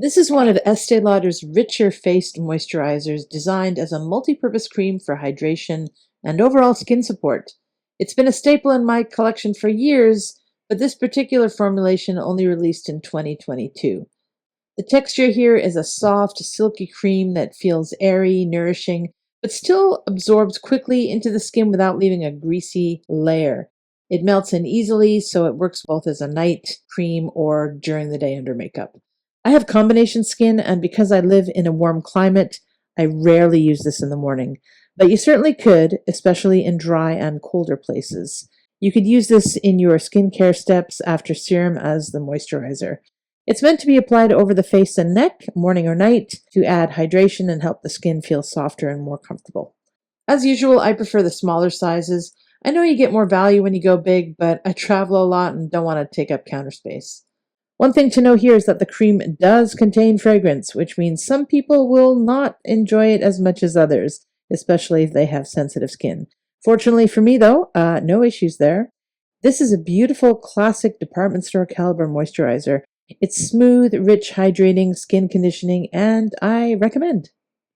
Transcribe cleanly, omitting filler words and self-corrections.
This is one of Estee Lauder's richer faced moisturizers designed as a multi-purpose cream for hydration and overall skin support. It's been a staple in my collection for years, but this particular formulation only released in 2022. The texture here is a soft, silky cream that feels airy, nourishing, but still absorbs quickly into the skin without leaving a greasy layer. It melts in easily, so it works both as a night cream or during the day under makeup. I have combination skin, and because I live in a warm climate, I rarely use this in the morning. But you certainly could, especially in dry and colder places. You could use this in your skincare steps after serum as the moisturizer. It's meant to be applied over the face and neck, morning or night, to add hydration and help the skin feel softer and more comfortable. As usual, I prefer the smaller sizes. I know you get more value when you go big, but I travel a lot and don't want to take up counter space. One thing to know here is that the cream does contain fragrance, which means some people will not enjoy it as much as others, especially if they have sensitive skin. Fortunately for me, though, no issues there. This is a beautiful, classic department store caliber moisturizer. It's smooth, rich, hydrating, skin conditioning, and I recommend.